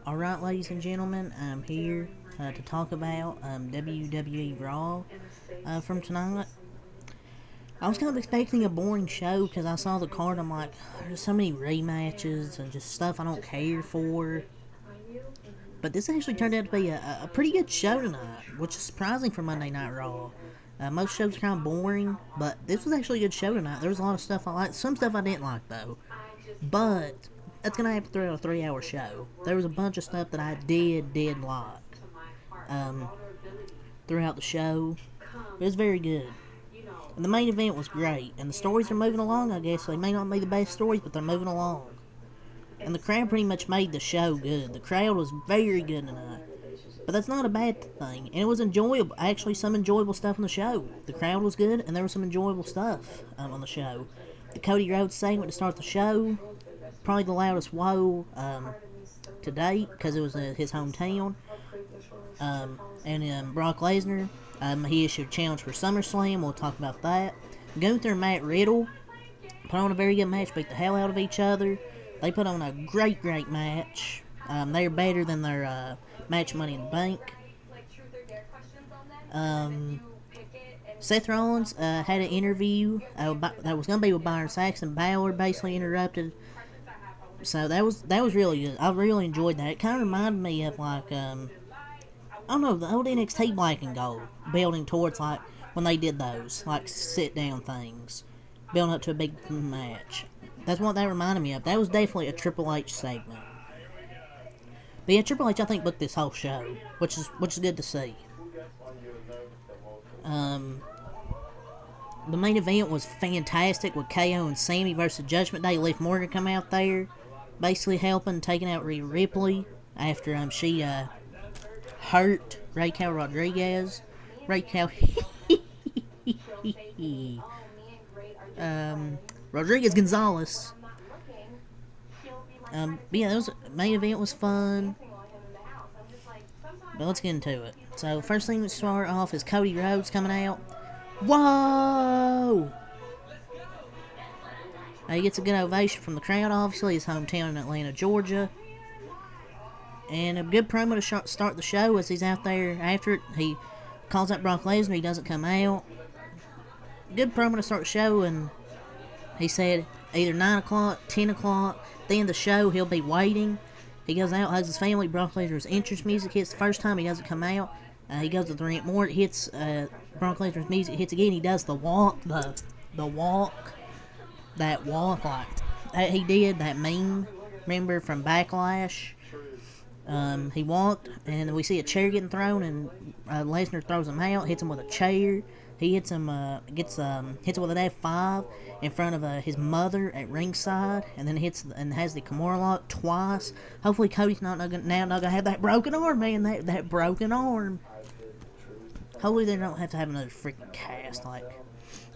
Alright, ladies and gentlemen, I'm here to talk about WWE Raw from tonight. I was kind of expecting a boring show because I saw the card. I'm like, there's so many rematches and just stuff I don't care for. But this actually turned out to be a pretty good show tonight, which is surprising for Monday Night Raw. Most shows are kind of boring, but this was actually a good show tonight. There was a lot of stuff I liked. Some stuff I didn't like, though. But that's going to happen throughout a 3-hour show. There was a bunch of stuff that I did like throughout the show. It was very good. And the main event was great. And the stories are moving along, I guess. They may not be the best stories, but they're moving along. And the crowd pretty much made the show good. The crowd was very good tonight. But that's not a bad thing. And it was enjoyable. Actually, some enjoyable stuff on the show. The crowd was good, and there was some enjoyable stuff on the show. The Cody Rhodes segment to start the show. Probably the loudest whoa to date, because it was his hometown. And Brock Lesnar, he issued a challenge for SummerSlam. We'll talk about that. Gunther and Matt Riddle put on a very good match, beat the hell out of each other. They put on a great match. They're better than their match Money in the Bank. Seth Rollins had an interview that was going to be with Byron Saxton. Balor basically interrupted. So that was really good. I really enjoyed that. It kind of reminded me of like I don't know, the old NXT Black and Gold, building towards like when they did those like sit down things, building up to a big match. That's what that reminded me of. That was definitely a Triple H segment. But yeah, Triple H I think booked this whole show, which is good to see. The main event was fantastic with KO and Sammy versus Judgment Day. Liv Morgan come out there, basically helping, taking out Rhea Ripley after she hurt Raquel Rodriguez. Rodriguez Gonzalez. But yeah, the main event was fun. But let's get into it. So, first thing to start off is Cody Rhodes coming out. Whoa! He gets a good ovation from the crowd, obviously. His hometown in Atlanta, Georgia. And a good promo to start the show as he's out there after it. He calls out Brock Lesnar. He doesn't come out. Good promo to start the show, and he said either 9 o'clock, 10 o'clock, at the end of the show, he'll be waiting. He goes out, hugs his family. Brock Lesnar's entrance music hits the first time. He doesn't come out. He goes to the ring more. It hits Brock Lesnar's music hits again. He does the walk, the walk, that walk like he did that meme. Remember from Backlash? He walked, and we see a chair getting thrown, and Lesnar throws him out, hits him with a chair. He hits him, hits him with an F5 in front of his mother at ringside, and then hits and has the Kimura lock twice. Hopefully, Cody's not gonna have that broken arm, man. That broken arm. Hopefully, they don't have to have another freaking cast. Like,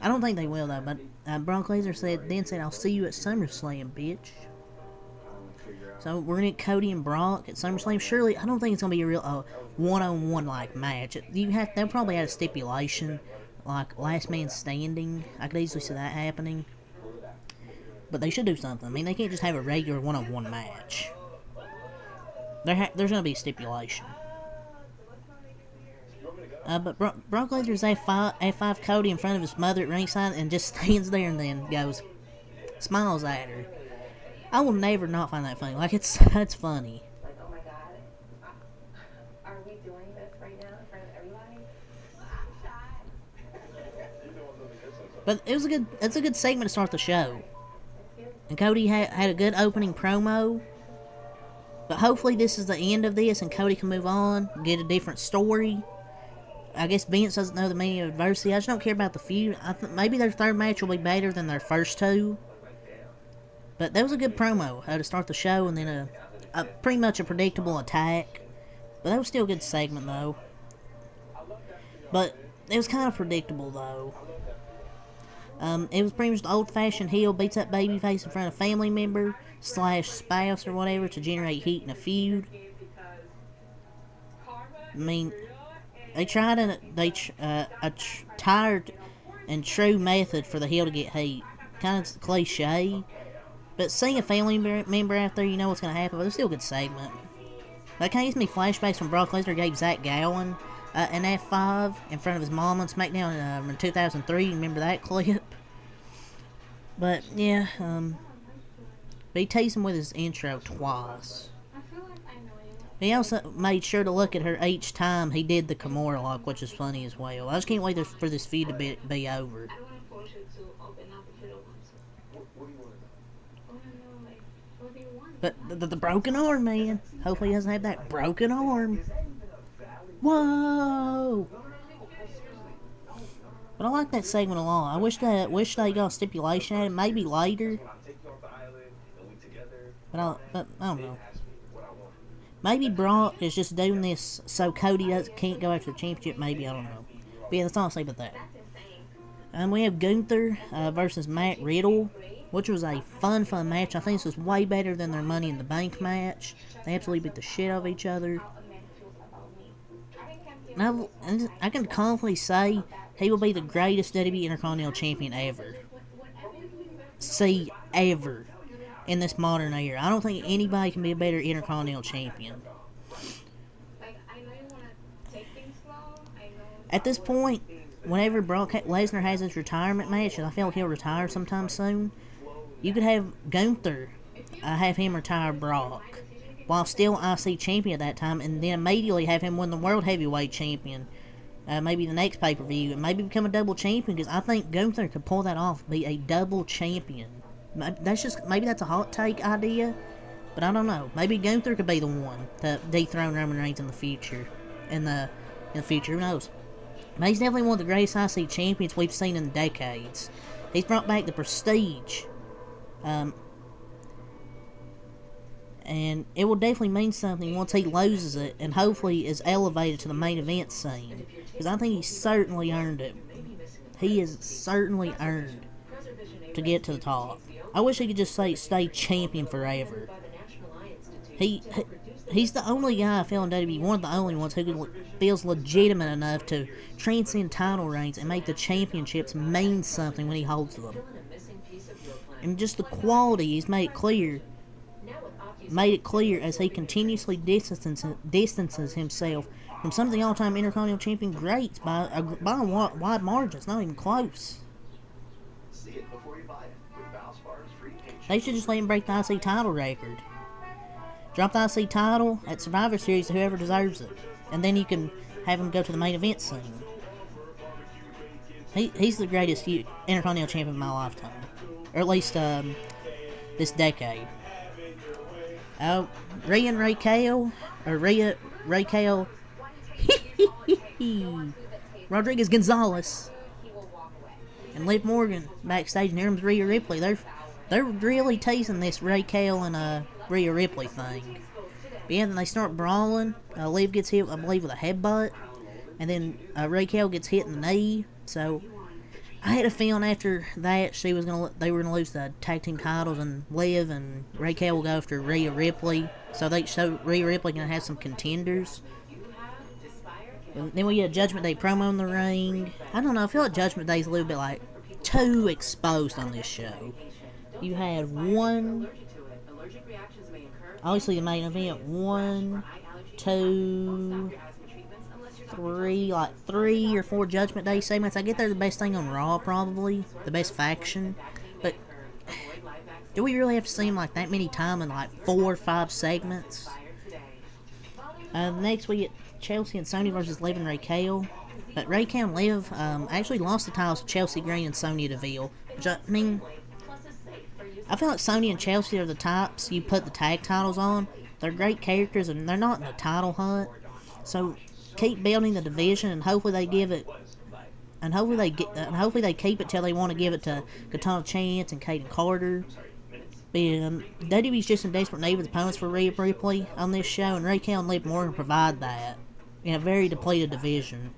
I don't think they will though. But Brock Lesnar said, "I'll see you at SummerSlam, bitch." So we're gonna get Cody and Brock at SummerSlam. Surely, I don't think it's gonna be a real one-on-one like match. They'll probably add a stipulation like last man standing. I could easily see that happening. But they should do something. I mean, they can't just have a regular one-on-one match. There's gonna be a stipulation. But Brock Lesnar's F5 Cody in front of his mother at ringside and just stands there and then smiles at her. I will never not find that funny. Like, that's funny. Like, oh my god, are we doing this right now in front of everybody? But it's a good segment to start the show. And Cody had a good opening promo. But hopefully this is the end of this and Cody can move on, get a different story. I guess Vince doesn't know the meaning of adversity. I just don't care about the feud. Maybe their third match will be better than their first two. But that was a good promo to start the show, and then a pretty much a predictable attack. But that was still a good segment, though. But it was kind of predictable, though. It was pretty much the old-fashioned heel beats up babyface in front of family member / spouse or whatever to generate heat in a feud. I mean, they tried a tired and true method for the heel to get heat. Kind of cliche. But seeing a family member out there, you know what's going to happen. But it's still a good segment. That kind of gives me flashbacks when Brock Lesnar gave Zach Gowen an F5 in front of his mom on SmackDown in 2003. Remember that clip? But yeah, but he teased him with his intro twice. He also made sure to look at her each time he did the Kimura lock, which is funny as well. I just can't wait for this feud to be over. But the broken arm, man. Hopefully he doesn't have that broken arm. Whoa! But I like that segment a lot. I wish they got a stipulation at it, maybe later. But I don't know. Maybe Brock is just doing this so Cody can't go after the championship. Maybe, I don't know. But yeah, that's all I'll say about that. We have Gunther versus Matt Riddle, which was a fun match. I think this was way better than their Money in the Bank match. They absolutely beat the shit out of each other. And I can confidently say he will be the greatest WWE Intercontinental Champion ever. Ever. In this modern era. I don't think anybody can be a better Intercontinental Champion. At this point, whenever Brock Lesnar has his retirement match, and I feel like he'll retire sometime soon, you could have Gunther have him retire Brock while still IC champion at that time, and then immediately have him win the World Heavyweight Champion. Maybe the next pay-per-view, and maybe become a double champion, because I think Gunther could pull that off, be a double champion. Maybe that's a hot take idea, but I don't know. Maybe Gunther could be the one to dethrone Roman Reigns in the future. In the future, who knows? But he's definitely one of the greatest IC champions we've seen in decades. He's brought back the prestige. And it will definitely mean something once he loses it, and hopefully is elevated to the main event scene. Because I think he's certainly earned it. He has certainly earned to get to the top. I wish he could just stay champion forever. He's the only guy I feel in WWE, one of the only ones who feels legitimate enough to transcend title reigns and make the championships mean something when he holds them. And just the quality, he's made it clear as he continuously distances himself from some of the all-time Intercontinental Champion greats by a wide margin. It's not even close. They should just let him break the IC title record. Drop the IC title at Survivor Series to whoever deserves it. And then you can have him go to the main event soon. He's the greatest Intercontinental Champion of my lifetime. Or at least this decade. Rhea and Raquel, or Raquel Rodriguez Gonzalez and Liv Morgan backstage, and here comes Rhea Ripley. They're really teasing this Raquel and Rhea Ripley thing. But yeah, then they start brawling. Liv gets hit, I believe, with a headbutt, and then Raquel gets hit in the knee. So I had a feeling after that they were gonna lose the tag team titles, and Liv and Raquel will go after Rhea Ripley. So Rhea Ripley gonna have some contenders. And then we get a Judgment Day promo in the ring. I don't know. I feel like Judgment Day's a little bit like too exposed on this show. You had obviously the main event, 1, 2, 3, like 3 or 4 Judgment Day segments. I get they're the best thing on Raw, probably the best faction, but do we really have to see them like that many times in like 4 or 5 segments? Next we get Chelsea and Sonya versus Liv and Raquel. But Raquel and Liv actually lost the titles to Chelsea Green and Sonya Deville, which I feel like Sonya and Chelsea are the types you put the tag titles on. They're great characters, and they're not in the title hunt. So keep building the division, and hopefully they give it, and hopefully they keep it till they want to give it to Katana Chance and Kaden Carter. But WWE's just in desperate need of opponents for Rhea Ripley on this show, and Raquel and Liv Morgan provide that in a very depleted division.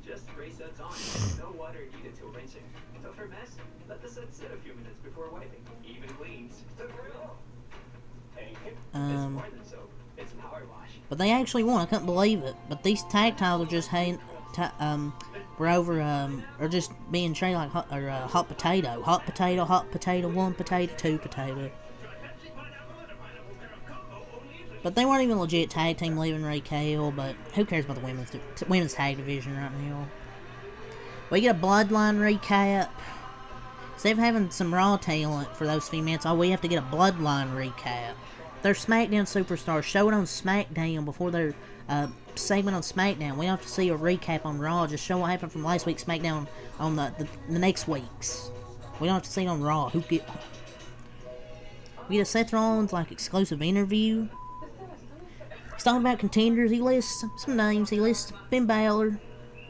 But they actually won. I couldn't believe it. But these tag titles just were over, or just being treated like hot potato. Hot potato, 1 potato, 2 potato. But they weren't even a legit tag team, leaving Raquel. But who cares about the women's tag division right now? We get a Bloodline recap. Instead of having some Raw talent for those few minutes, we have to get a Bloodline recap. Their SmackDown superstars show it on SmackDown before their segment on SmackDown. We don't have to see a recap on Raw. Just show what happened from last week's SmackDown on the next week's. We don't have to see it on Raw. We get a Seth Rollins exclusive interview. He's talking about contenders. He lists some names. He lists Finn Balor,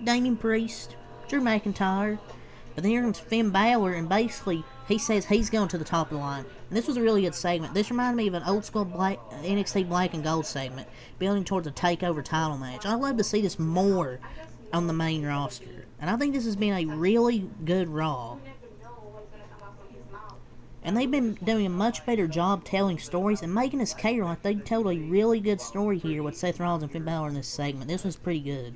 Damian Priest, Drew McIntyre. But then here comes Finn Balor, and basically he says he's going to the top of the line. And this was a really good segment. This reminded me of an old school NXT Black and Gold segment, building towards a takeover title match. I'd love to see this more on the main roster. And I think this has been a really good Raw. And they've been doing a much better job telling stories and making us care. Like, they told a really good story here with Seth Rollins and Finn Balor in this segment. This was pretty good.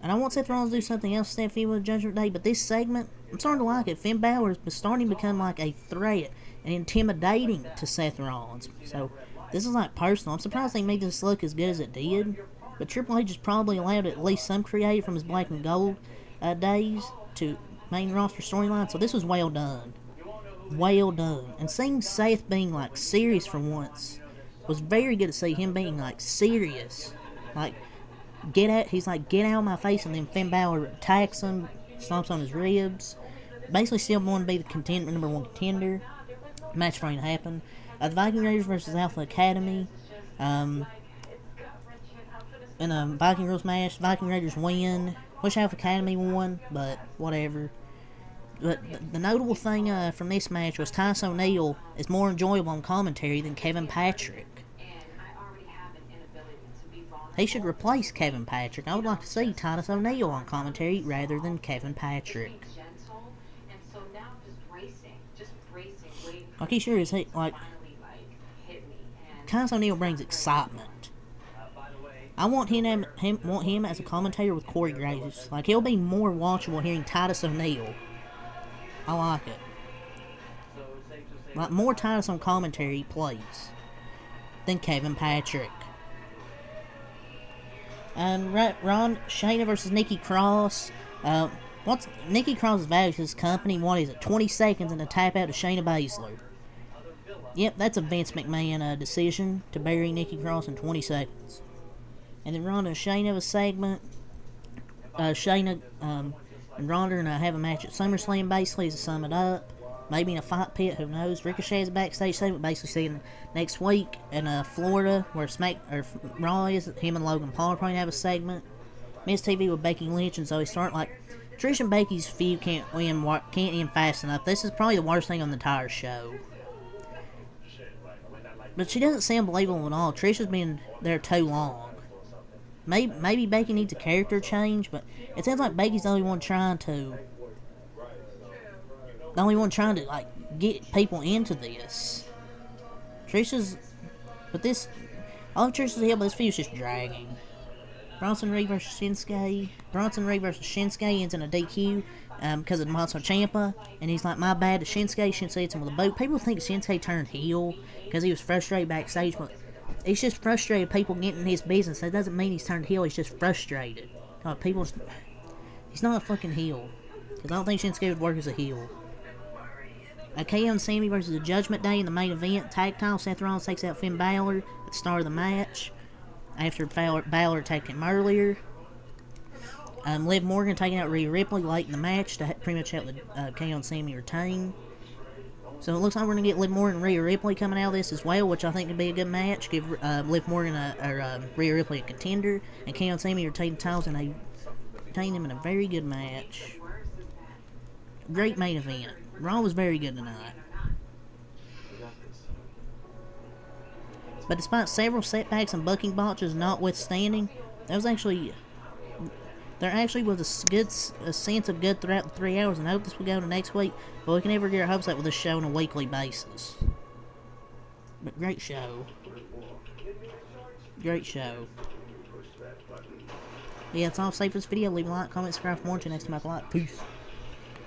And I want Seth Rollins to do something else instead of feud with Judgment Day, but this segment, I'm starting to like it. Finn Balor is starting to become like a threat and intimidating to Seth Rollins. So, this is personal. I'm surprised they made this look as good as it did. But Triple H has probably allowed at least some creative from his Black and Gold days to main roster storyline. So, this was well done. Well done. And seeing Seth being serious for once was very good to see him being serious. He's get out of my face, and then Finn Balor attacks him, stomps on his ribs. Basically, still want to be the number one contender. Match for him to happen. The Viking Raiders versus Alpha Academy. In a Viking Rules match, Viking Raiders win. Wish Alpha Academy won, but whatever. But the notable thing from this match was Titus O'Neil is more enjoyable on commentary than Kevin Patrick. He should replace Kevin Patrick. I would like to see Titus O'Neil on commentary rather than Kevin Patrick. He sure is. Titus O'Neil brings excitement. I want him as a commentator with Corey Graves. He'll be more watchable hearing Titus O'Neil. I like it. More Titus on commentary, please, than Kevin Patrick. Shayna versus Nikki Cross. What's Nikki Cross's value to his company? 20 seconds and a tap out to Shayna Baszler. Yep, that's a Vince McMahon decision to bury Nikki Cross in 20 seconds. And then Ronda and Shayna have a segment. Shayna and Ronda and have a match at SummerSlam, basically, to sum it up. Maybe in a fight pit, who knows. Ricochet's backstage segment, basically seeing next week in Florida, where Raw is. Him and Logan Paul are probably have a segment. Miz TV with Becky Lynch and Zoe Stark. Trish and Becky's feud can't end fast enough. This is probably the worst thing on the entire show. But she doesn't sound believable at all. Trish has been there too long. Maybe Becky needs a character change, but it sounds like Becky's the only one trying to get people into this. All of Trish's help, but this feud's just dragging. Bronson Reed versus Shinsuke. Bronson Reed versus Shinsuke ends in a DQ because of Tommaso Ciampa, and he's my bad to Shinsuke. Shinsuke hits him with a boot. People think Shinsuke turned heel because he was frustrated backstage, but he's just frustrated people getting in his business. That doesn't mean he's turned heel. He's just frustrated. He's not a fucking heel, because I don't think Shinsuke would work as a heel. KO and Sammy versus the Judgment Day in the main event. Tag title. Seth Rollins takes out Finn Balor at the start of the match after Balor attacked him earlier. Liv Morgan taking out Rhea Ripley late in the match to pretty much help the KO and Sammy retain. So it looks like we're going to get Liv Morgan and Rhea Ripley coming out of this as well, which I think could be a good match. Give Liv Morgan or Rhea Ripley a contender, and KO and Sammy retain the titles, and they retain them in a very good match. Great main event. Raw was very good tonight. But despite several setbacks and booking botches notwithstanding, there actually was a sense of good throughout the 3 hours, and I hope this will go to next week, but we can never get our hopes up with this show on a weekly basis. But great show. Great show. Yeah, that's all. Save for this video. Leave a like, comment, subscribe for more. Until next time, Peace.